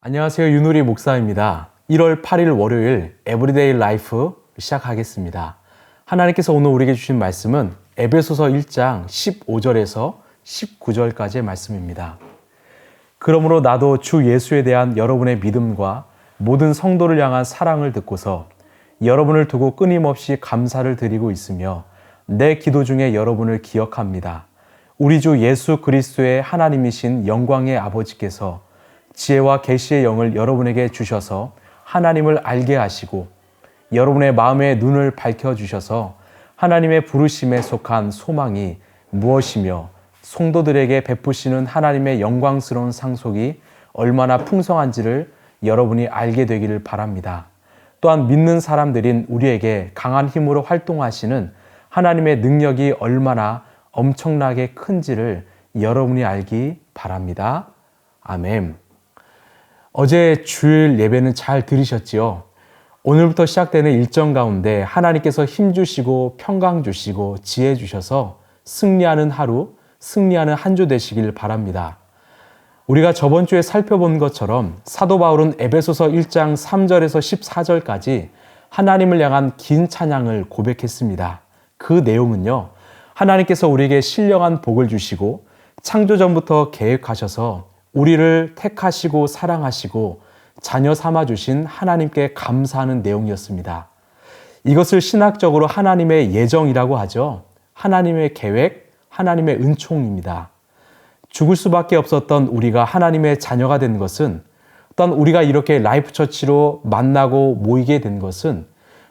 안녕하세요. 윤우리 목사입니다. 1월 8일 월요일 에브리데이 라이프 시작하겠습니다. 하나님께서 오늘 우리에게 주신 말씀은 에베소서 1장 15절에서 19절까지의 말씀입니다. 그러므로 나도 주 예수에 대한 여러분의 믿음과 모든 성도를 향한 사랑을 듣고서 여러분을 두고 끊임없이 감사를 드리고 있으며 내 기도 중에 여러분을 기억합니다. 우리 주 예수 그리스도의 하나님이신 영광의 아버지께서 지혜와 계시의 영을 여러분에게 주셔서 하나님을 알게 하시고 여러분의 마음의 눈을 밝혀주셔서 하나님의 부르심에 속한 소망이 무엇이며 성도들에게 베푸시는 하나님의 영광스러운 상속이 얼마나 풍성한지를 여러분이 알게 되기를 바랍니다. 또한 믿는 사람들인 우리에게 강한 힘으로 활동하시는 하나님의 능력이 얼마나 엄청나게 큰지를 여러분이 알기 바랍니다. 아멘. 어제 주일 예배는 잘 들으셨지요? 오늘부터 시작되는 일정 가운데 하나님께서 힘 주시고 평강 주시고 지혜 주셔서 승리하는 하루, 승리하는 한 주 되시길 바랍니다. 우리가 저번 주에 살펴본 것처럼 사도 바울은 에베소서 1장 3절에서 14절까지 하나님을 향한 긴 찬양을 고백했습니다. 그 내용은요, 하나님께서 우리에게 신령한 복을 주시고 창조 전부터 계획하셔서 우리를 택하시고 사랑하시고 자녀 삼아주신 하나님께 감사하는 내용이었습니다. 이것을 신학적으로 하나님의 예정이라고 하죠. 하나님의 계획, 하나님의 은총입니다. 죽을 수밖에 없었던 우리가 하나님의 자녀가 된 것은, 또한 우리가 이렇게 라이프 처치로 만나고 모이게 된 것은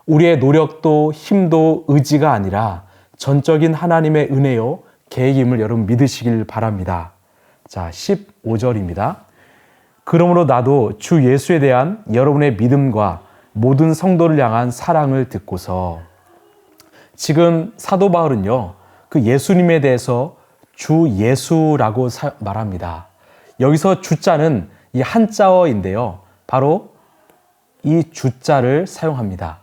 우리의 노력도 힘도 의지가 아니라 전적인 하나님의 은혜요 계획임을 여러분 믿으시길 바랍니다. 자, 15절입니다. 그러므로 나도 주 예수에 대한 여러분의 믿음과 모든 성도를 향한 사랑을 듣고서, 지금 사도 바울은요, 그 예수님에 대해서 주 예수라고 말합니다. 여기서 주자는 이 한자어인데요, 바로 이 주자를 사용합니다.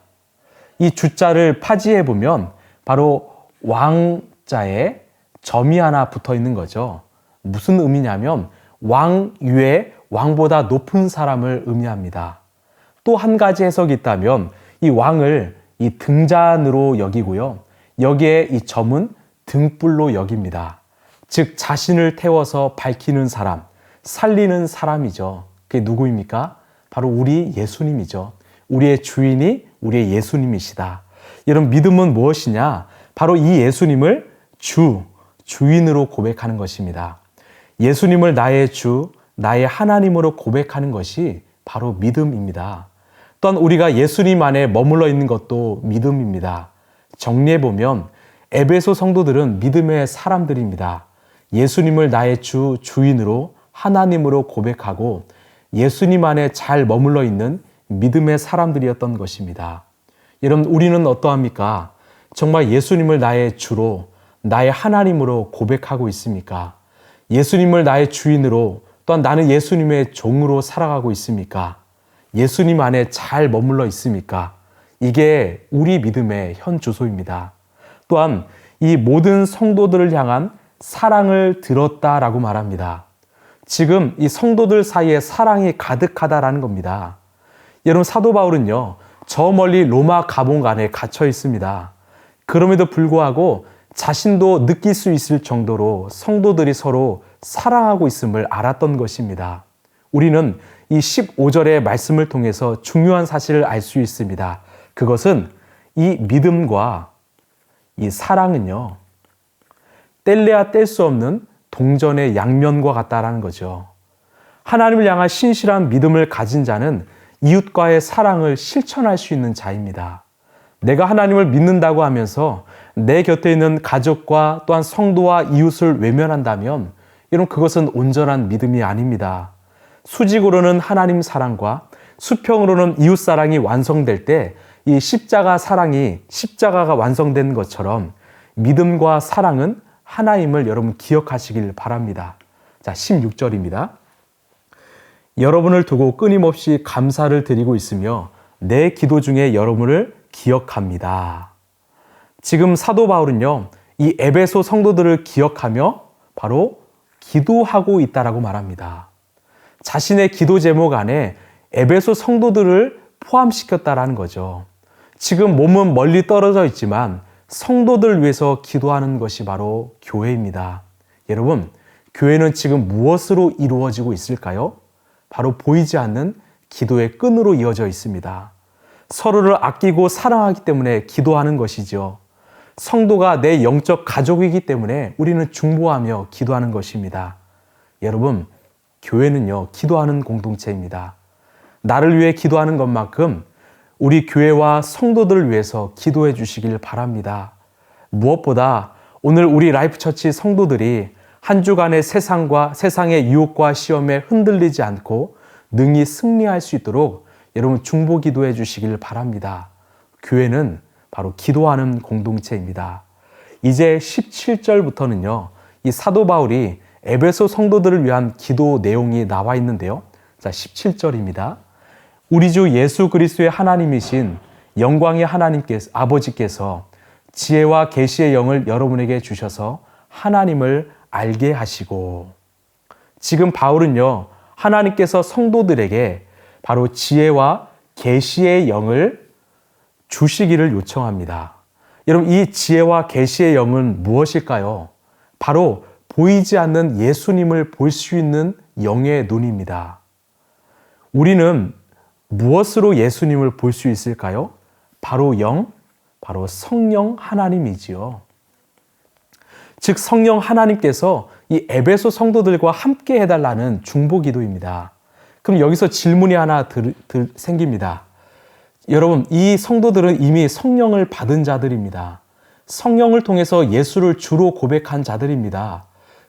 이 주자를 파지해 보면 바로 왕자에 점이 하나 붙어 있는 거죠. 무슨 의미냐면 왕 위에 왕보다 높은 사람을 의미합니다. 또 한 가지 해석이 있다면 이 왕을 이 등잔으로 여기고요, 여기에 이 점은 등불로 여깁니다. 즉 자신을 태워서 밝히는 사람, 살리는 사람이죠. 그게 누구입니까? 바로 우리 예수님이죠. 우리의 주인이 우리의 예수님이시다. 여러분, 믿음은 무엇이냐? 바로 이 예수님을 주인으로 고백하는 것입니다. 예수님을 나의 주, 나의 하나님으로 고백하는 것이 바로 믿음입니다. 또한 우리가 예수님 안에 머물러 있는 것도 믿음입니다. 정리해보면 에베소 성도들은 믿음의 사람들입니다. 예수님을 나의 주, 주인으로 하나님으로 고백하고 예수님 안에 잘 머물러 있는 믿음의 사람들이었던 것입니다. 여러분, 우리는 어떠합니까? 정말 예수님을 나의 주로, 나의 하나님으로 고백하고 있습니까? 예수님을 나의 주인으로, 또한 나는 예수님의 종으로 살아가고 있습니까? 예수님 안에 잘 머물러 있습니까? 이게 우리 믿음의 현 주소입니다. 또한 이 모든 성도들을 향한 사랑을 들었다라고 말합니다. 지금 이 성도들 사이에 사랑이 가득하다라는 겁니다. 여러분, 사도 바울은요, 저 멀리 로마 감옥 안에 갇혀 있습니다. 그럼에도 불구하고 자신도 느낄 수 있을 정도로 성도들이 서로 사랑하고 있음을 알았던 것입니다. 우리는 이 15절의 말씀을 통해서 중요한 사실을 알 수 있습니다. 그것은 이 믿음과 이 사랑은요, 뗄래야 뗄 수 없는 동전의 양면과 같다라는 거죠. 하나님을 향한 신실한 믿음을 가진 자는 이웃과의 사랑을 실천할 수 있는 자입니다. 내가 하나님을 믿는다고 하면서 내 곁에 있는 가족과 또한 성도와 이웃을 외면한다면, 이런 그것은 온전한 믿음이 아닙니다. 수직으로는 하나님 사랑과 수평으로는 이웃 사랑이 완성될 때 이 십자가가 완성된 것처럼 믿음과 사랑은 하나임을 여러분 기억하시길 바랍니다. 자, 16절입니다. 여러분을 두고 끊임없이 감사를 드리고 있으며 내 기도 중에 여러분을 기억합니다. 지금 사도 바울은요, 이 에베소 성도들을 기억하며 바로 기도하고 있다라고 말합니다. 자신의 기도 제목 안에 에베소 성도들을 포함시켰다라는 거죠. 지금 몸은 멀리 떨어져 있지만 성도들 위해서 기도하는 것이 바로 교회입니다. 여러분, 교회는 지금 무엇으로 이루어지고 있을까요? 바로 보이지 않는 기도의 끈으로 이어져 있습니다. 서로를 아끼고 사랑하기 때문에 기도하는 것이죠. 성도가 내 영적 가족이기 때문에 우리는 중보하며 기도하는 것입니다. 여러분, 교회는요, 기도하는 공동체입니다. 나를 위해 기도하는 것만큼 우리 교회와 성도들을 위해서 기도해 주시길 바랍니다. 무엇보다 오늘 우리 라이프처치 성도들이 한 주간의 세상의 유혹과 시험에 흔들리지 않고 능히 승리할 수 있도록 여러분 중보 기도해 주시길 바랍니다. 교회는 바로 기도하는 공동체입니다. 이제 17절부터는요, 이 사도 바울이 에베소 성도들을 위한 기도 내용이 나와 있는데요. 자, 17절입니다. 우리 주 예수 그리스도의 하나님이신 영광의 아버지께서 지혜와 계시의 영을 여러분에게 주셔서 하나님을 알게 하시고, 지금 바울은요, 하나님께서 성도들에게 바로 지혜와 계시의 영을 주시기를 요청합니다. 여러분, 이 지혜와 계시의 영은 무엇일까요? 바로 보이지 않는 예수님을 볼 수 있는 영의 눈입니다. 우리는 무엇으로 예수님을 볼 수 있을까요? 바로 바로 성령 하나님이지요. 즉 성령 하나님께서 이 에베소 성도들과 함께 해달라는 중보 기도입니다. 그럼 여기서 질문이 하나 생깁니다. 여러분, 이 성도들은 이미 성령을 받은 자들입니다. 성령을 통해서 예수를 주로 고백한 자들입니다.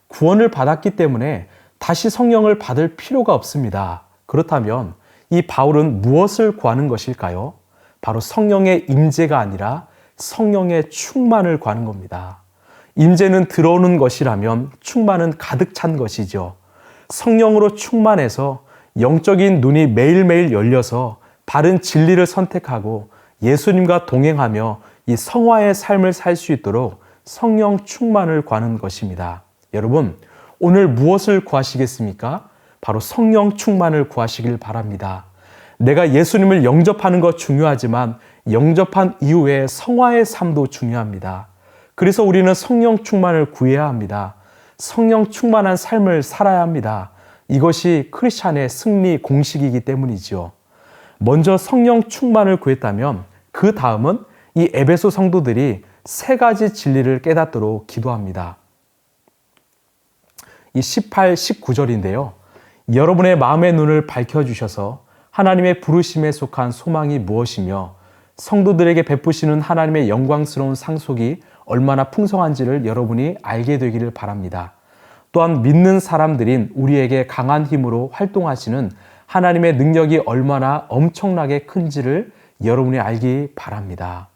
구원을 받았기 때문에 다시 성령을 받을 필요가 없습니다. 그렇다면 이 바울은 무엇을 구하는 것일까요? 바로 성령의 임재가 아니라 성령의 충만을 구하는 겁니다. 임재는 들어오는 것이라면 충만은 가득 찬 것이죠. 성령으로 충만해서 영적인 눈이 매일매일 열려서 바른 진리를 선택하고 예수님과 동행하며 이 성화의 삶을 살 수 있도록 성령 충만을 구하는 것입니다. 여러분, 오늘 무엇을 구하시겠습니까? 바로 성령 충만을 구하시길 바랍니다. 내가 예수님을 영접하는 것 중요하지만 영접한 이후에 성화의 삶도 중요합니다. 그래서 우리는 성령 충만을 구해야 합니다. 성령 충만한 삶을 살아야 합니다. 이것이 크리스찬의 승리 공식이기 때문이죠. 먼저 성령 충만을 구했다면 그 다음은 이 에베소 성도들이 세 가지 진리를 깨닫도록 기도합니다. 이 18, 19절인데요. 여러분의 마음의 눈을 밝혀주셔서 하나님의 부르심에 속한 소망이 무엇이며 성도들에게 베푸시는 하나님의 영광스러운 상속이 얼마나 풍성한지를 여러분이 알게 되기를 바랍니다. 또한 믿는 사람들인 우리에게 강한 힘으로 활동하시는 하나님의 능력이 얼마나 엄청나게 큰지를 여러분이 알기 바랍니다.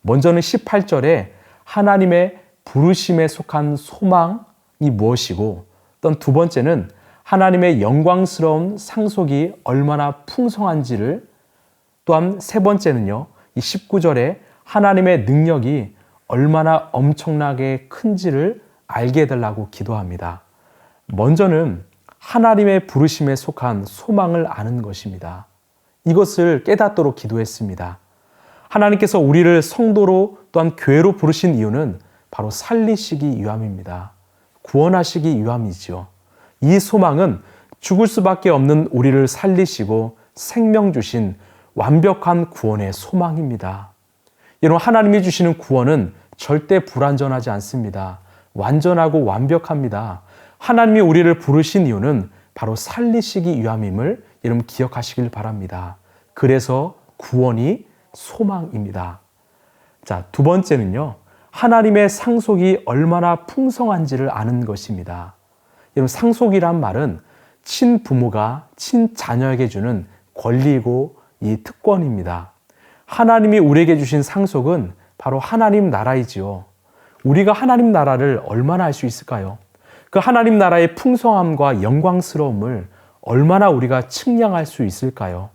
먼저는 18절에 하나님의 부르심에 속한 소망이 무엇이고, 또 두 번째는 하나님의 영광스러운 상속이 얼마나 풍성한지를, 또한 세 번째는요, 이 19절에 하나님의 능력이 얼마나 엄청나게 큰지를 알게 해달라고 기도합니다. 먼저는 하나님의 부르심에 속한 소망을 아는 것입니다. 이것을 깨닫도록 기도했습니다. 하나님께서 우리를 성도로 또한 교회로 부르신 이유는 바로 살리시기 위함입니다. 구원하시기 위함이죠. 이 소망은 죽을 수밖에 없는 우리를 살리시고 생명 주신 완벽한 구원의 소망입니다. 여러분, 하나님이 주시는 구원은 절대 불완전하지 않습니다. 완전하고 완벽합니다. 하나님이 우리를 부르신 이유는 바로 살리시기 위함임을 여러분 기억하시길 바랍니다. 그래서 구원이 소망입니다. 자, 두 번째는요, 하나님의 상속이 얼마나 풍성한지를 아는 것입니다. 여러분, 상속이란 말은 친부모가 친자녀에게 주는 권리이고 이 특권입니다. 하나님이 우리에게 주신 상속은 바로 하나님 나라이지요. 우리가 하나님 나라를 얼마나 알 수 있을까요? 그 하나님 나라의 풍성함과 영광스러움을 얼마나 우리가 측량할 수 있을까요?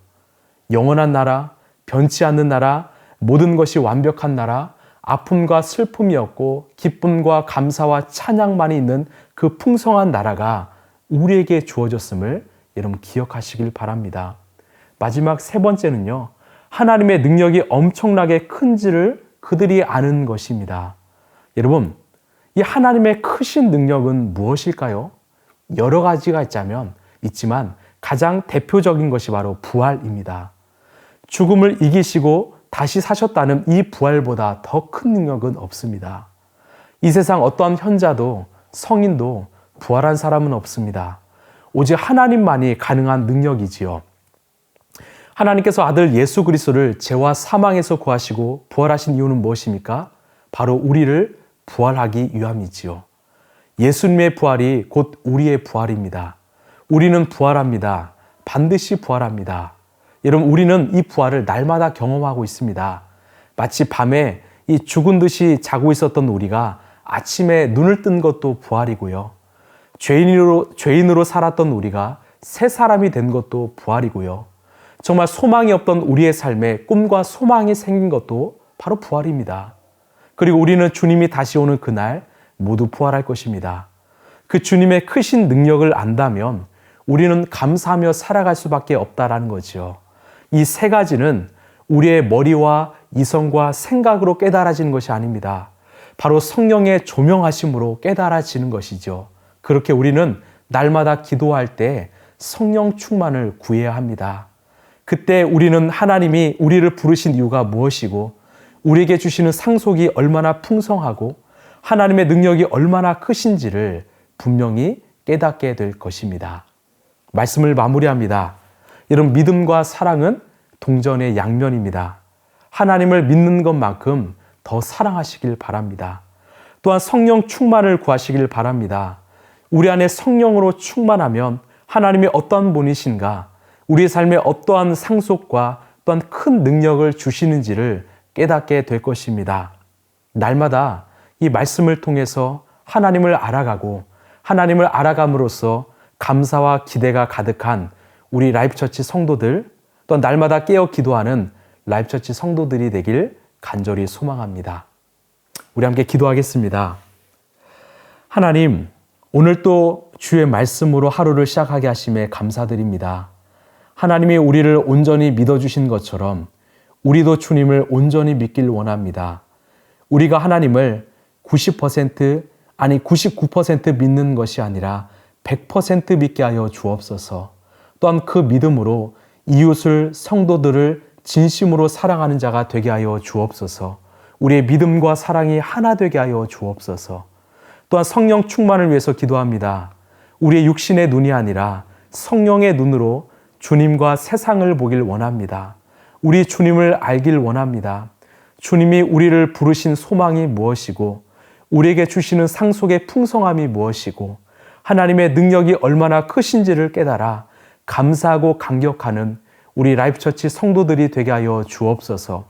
영원한 나라, 변치 않는 나라, 모든 것이 완벽한 나라, 아픔과 슬픔이 없고 기쁨과 감사와 찬양만이 있는 그 풍성한 나라가 우리에게 주어졌음을 여러분 기억하시길 바랍니다. 마지막 세 번째는요. 하나님의 능력이 엄청나게 큰지를 그들이 아는 것입니다. 여러분, 이 하나님의 크신 능력은 무엇일까요? 여러 가지가 있지만 가장 대표적인 것이 바로 부활입니다. 죽음을 이기시고 다시 사셨다는 이 부활보다 더 큰 능력은 없습니다. 이 세상 어떠한 현자도 성인도 부활한 사람은 없습니다. 오직 하나님만이 가능한 능력이지요. 하나님께서 아들 예수 그리스도를 죄와 사망에서 구하시고 부활하신 이유는 무엇입니까? 바로 우리를 부활하기 위함이지요. 예수님의 부활이 곧 우리의 부활입니다. 우리는 부활합니다. 반드시 부활합니다. 여러분, 우리는 이 부활을 날마다 경험하고 있습니다. 마치 밤에 이 죽은 듯이 자고 있었던 우리가 아침에 눈을 뜬 것도 부활이고요. 죄인으로 살았던 우리가 새 사람이 된 것도 부활이고요. 정말 소망이 없던 우리의 삶에 꿈과 소망이 생긴 것도 바로 부활입니다. 그리고 우리는 주님이 다시 오는 그날 모두 부활할 것입니다. 그 주님의 크신 능력을 안다면 우리는 감사하며 살아갈 수밖에 없다라는 거죠. 이 세 가지는 우리의 머리와 이성과 생각으로 깨달아지는 것이 아닙니다. 바로 성령의 조명하심으로 깨달아지는 것이죠. 그렇게 우리는 날마다 기도할 때 성령 충만을 구해야 합니다. 그때 우리는 하나님이 우리를 부르신 이유가 무엇이고 우리에게 주시는 상속이 얼마나 풍성하고 하나님의 능력이 얼마나 크신지를 분명히 깨닫게 될 것입니다. 말씀을 마무리합니다. 여러분, 믿음과 사랑은 동전의 양면입니다. 하나님을 믿는 것만큼 더 사랑하시길 바랍니다. 또한 성령 충만을 구하시길 바랍니다. 우리 안에 성령으로 충만하면 하나님이 어떠한 분이신가, 우리의 삶에 어떠한 상속과 또한 큰 능력을 주시는지를 깨닫게 될 것입니다. 날마다 이 말씀을 통해서 하나님을 알아가고 하나님을 알아감으로써 감사와 기대가 가득한 우리 라이프처치 성도들, 또 날마다 깨어 기도하는 라이프처치 성도들이 되길 간절히 소망합니다. 우리 함께 기도하겠습니다. 하나님, 오늘 또 주의 말씀으로 하루를 시작하게 하심에 감사드립니다. 하나님이 우리를 온전히 믿어주신 것처럼 우리도 주님을 온전히 믿길 원합니다. 우리가 하나님을 90% 아니 99% 믿는 것이 아니라 100% 믿게 하여 주옵소서. 또한 그 믿음으로 이웃을, 성도들을 진심으로 사랑하는 자가 되게 하여 주옵소서. 우리의 믿음과 사랑이 하나 되게 하여 주옵소서. 또한 성령 충만을 위해서 기도합니다. 우리의 육신의 눈이 아니라 성령의 눈으로 주님과 세상을 보길 원합니다. 우리 주님을 알길 원합니다. 주님이 우리를 부르신 소망이 무엇이고 우리에게 주시는 상속의 풍성함이 무엇이고 하나님의 능력이 얼마나 크신지를 깨달아 감사하고 감격하는 우리 라이프처치 성도들이 되게 하여 주옵소서.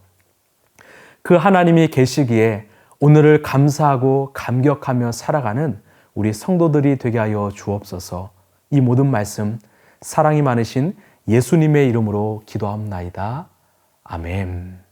그 하나님이 계시기에 오늘을 감사하고 감격하며 살아가는 우리 성도들이 되게 하여 주옵소서. 이 모든 말씀 사랑이 많으신 예수님의 이름으로 기도합나이다. 아멘.